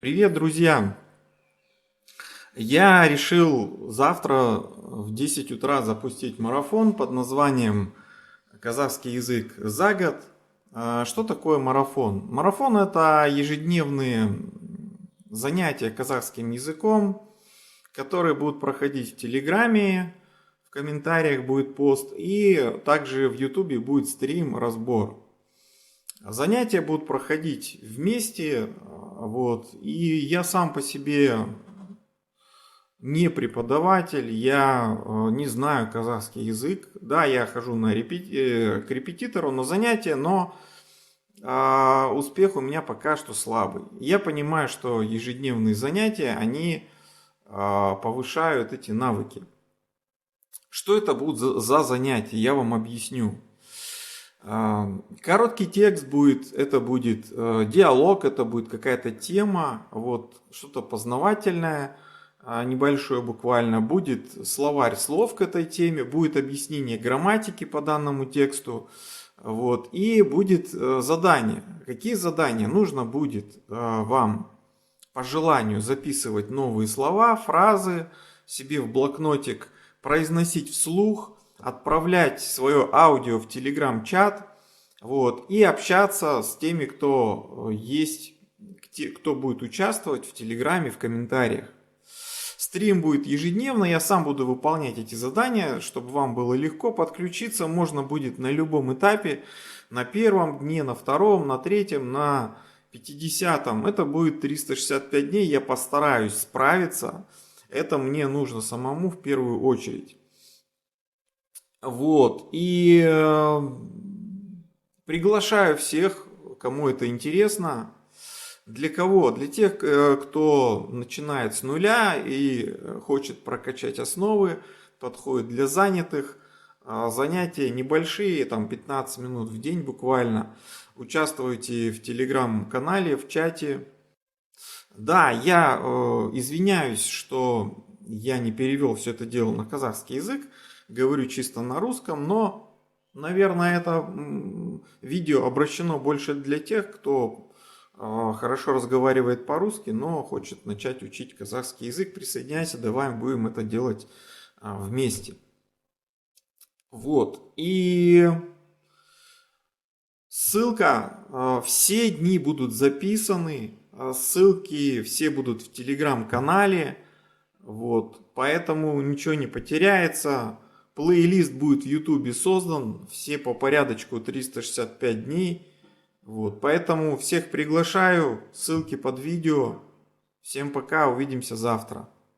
Привет, друзья! Я решил завтра в 10 утра запустить марафон под названием «Казахский язык за год». Что такое марафон? Марафон – это ежедневные занятия казахским языком, которые будут проходить в Телеграме, в комментариях будет пост, и также в Ютубе будет стрим, разбор. Занятия будут проходить вместе, и я сам по себе не преподаватель, я не знаю казахский язык. Да, я хожу к репетитору на занятия, но успех у меня пока что слабый. Я понимаю, что ежедневные занятия, они повышают эти навыки. Что это будут за занятия, я вам объясню. Короткий текст будет, это будет диалог, это будет какая-то тема, что-то познавательное, небольшое буквально, будет словарь слов к этой теме, будет объяснение грамматики по данному тексту, и будет задание. Какие задания? Нужно будет вам по желанию записывать новые слова, фразы себе в блокнотик, произносить вслух, отправлять свое аудио в телеграм-чат, и общаться с теми, кто есть, кто будет участвовать в телеграме, в комментариях. Стрим будет ежедневно, я сам буду выполнять эти задания, чтобы вам было легко подключиться. Можно будет на любом этапе, на первом дне, на втором, на третьем, на 50-м. Это будет 365 дней, я постараюсь справиться. Это мне нужно самому в первую очередь. Приглашаю всех, кому это интересно. Для кого? Для тех, кто начинает с нуля и хочет прокачать основы, подходит для занятых. Занятия небольшие, там 15 минут в день буквально. Участвуйте в телеграм-канале, в чате. Да, я извиняюсь, что я не перевел все это дело на казахский язык. Говорю чисто на русском, но, наверное, это видео обращено больше для тех, кто хорошо разговаривает по-русски, но хочет начать учить казахский язык. Присоединяйся, давай будем это делать вместе. И ссылка, все дни будут записаны, ссылки все будут в телеграм-канале, поэтому ничего не потеряется. Плейлист будет в ютубе создан, все по порядочку 365 дней. Поэтому всех приглашаю, ссылки под видео. Всем пока, увидимся завтра.